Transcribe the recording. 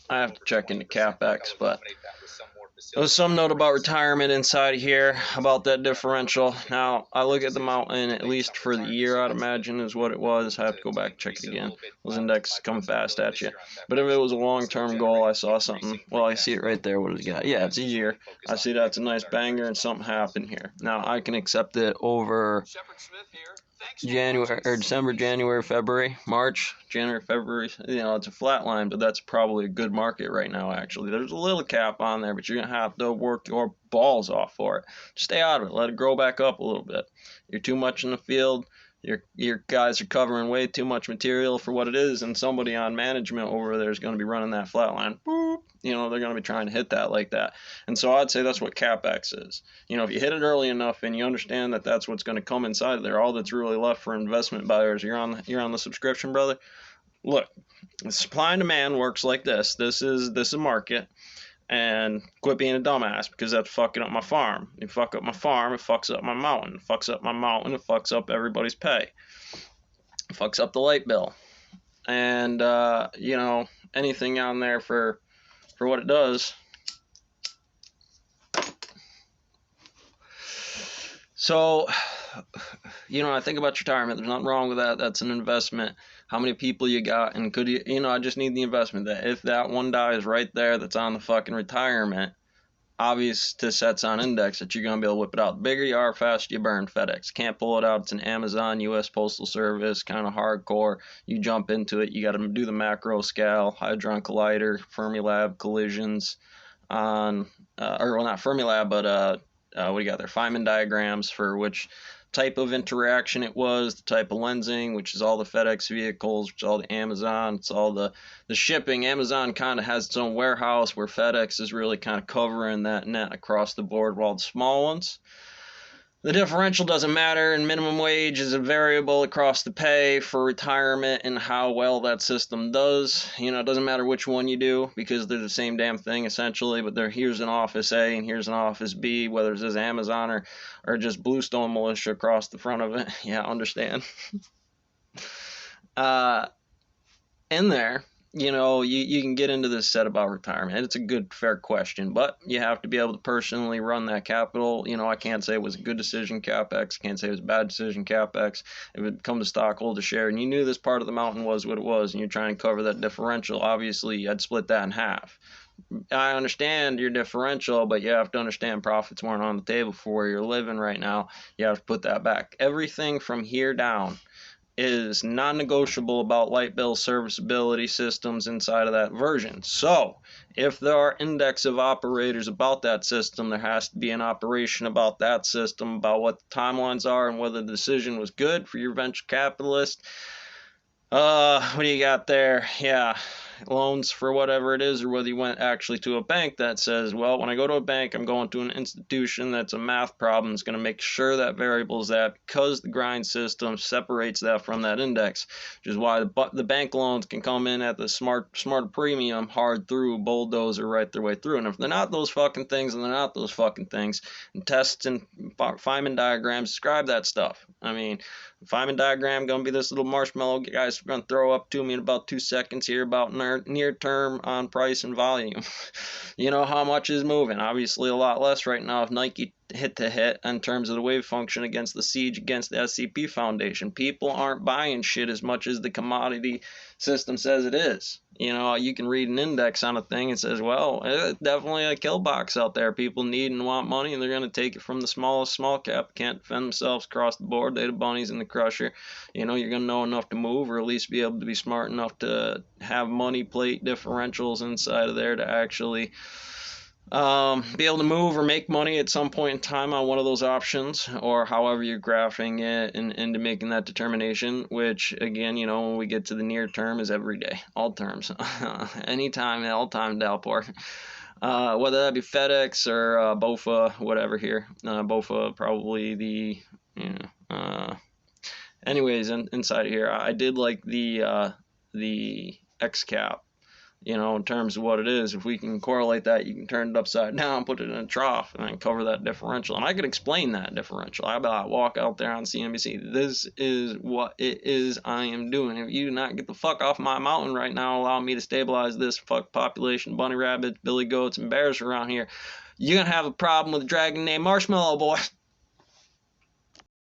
I have to check into CapEx, but there's some note about retirement inside of here, about that differential. Now, I look at the mountain, at least for the year, I'd imagine is what it was. I have to go back and check it again. Those indexes come fast at you. But if it was a long-term goal, I saw something. Well, I see it right there. What does it got? Yeah, it's a year. I see that's a nice banger and something happened here. Now, I can accept it over January or December, January, February, March, January, February. It's a flat line, but that's probably a good market right now, actually. There's a little cap on there, but you're going to have to work your balls off for it. Stay out of it. Let it grow back up a little bit. You're too much in the field. Your guys are covering way too much material for what it is, and somebody on management over there is going to be running that flat line. Boop. They're going to be trying to hit that like that. And so I'd say that's what CapEx is. If you hit it early enough and you understand that that's what's going to come inside of there, all that's really left for investment buyers, you're on the subscription, brother. Look, supply and demand works like this. This is a market. And quit being a dumbass, because that's fucking up my farm. You fuck up my farm, it fucks up my mountain. It fucks up my mountain, it fucks up everybody's pay. It fucks up the light bill. And, anything on there for what it does. So, I think about retirement. There's nothing wrong with that. That's an investment. How many people you got, and could you, I just need the investment. That if that one dies right there that's on the fucking retirement, obvious to sets on index, that you're going to be able to whip it out. The bigger you are, faster you burn. FedEx can't pull it out. It's an Amazon, U.S. Postal Service, kind of hardcore. You jump into it, you got to do the macro scale, Hadron Collider, Fermilab collisions on, or well, not Fermilab, but what do you got there? Feynman diagrams for which type of interaction it was, the type of lensing, which is all the FedEx vehicles, which is all the Amazon, it's all the shipping. Amazon kind of has its own warehouse, where FedEx is really kind of covering that net across the board, while the small ones, the differential doesn't matter, and minimum wage is a variable across the pay for retirement and how well that system does. It doesn't matter which one you do, because they're the same damn thing essentially, but here's an office A and here's an office B, whether it says Amazon or just Bluestone Militia across the front of it. Yeah, understand. In there, you can get into this set about retirement. It's a good, fair question, but you have to be able to personally run that capital. I can't say it was a good decision, CapEx. Can't say it was a bad decision, CapEx. If it come to stockholder share, and you knew this part of the mountain was what it was, and you're trying to cover that differential, obviously, I'd split that in half. I understand your differential, but you have to understand profits weren't on the table for where you're living right now. You have to put that back. Everything from here down is non-negotiable about light bill serviceability systems inside of that version. So if there are index of operators about that system, there has to be an operation about that system, about what the timelines are and whether the decision was good for your venture capitalist. What do you got there? Yeah, loans for whatever it is, or whether you went actually to a bank that says, well, when I go to a bank, I'm going to an institution that's a math problem. It's going to make sure that variable is that, because the grind system separates that from that index, which is why the bank loans can come in at the smart premium, hard through, bulldozer right their way through. And if they're not those fucking things, and they're not those fucking things, and tests and Feynman diagrams describe that stuff. I mean, Feynman diagram going to be this little marshmallow guys going to throw up to me in about 2 seconds here about near term on price and volume. How much is moving. Obviously a lot less right now if Nike hit to hit in terms of the wave function against the siege against the SCP Foundation. People aren't buying shit as much as the commodity system says it is. You can read an index on a thing and says, well, it's definitely a kill box out there. People need and want money, and they're going to take it from the smallest small cap. Can't defend themselves across the board. They the bunnies in the crusher. You're going to know enough to move, or at least be able to be smart enough to have money plate differentials inside of there to actually be able to move or make money at some point in time on one of those options, or however you're graphing it and into making that determination, which again, when we get to the near term, is every day, all terms, anytime, all time downpour. Whether that be FedEx or BOFA, whatever here. BOFA probably anyways, inside of here, I did like the X cap you know, in terms of what it is. If we can correlate that, you can turn it upside down, put it in a trough, and then cover that differential. And I could explain that differential. I walk out there on CNBC. This is what it is I am doing. If you do not get the fuck off my mountain right now, allow me to stabilize this fuck population, bunny rabbits, billy goats, and bears around here, you're gonna have a problem with a dragon named Marshmallow Boy.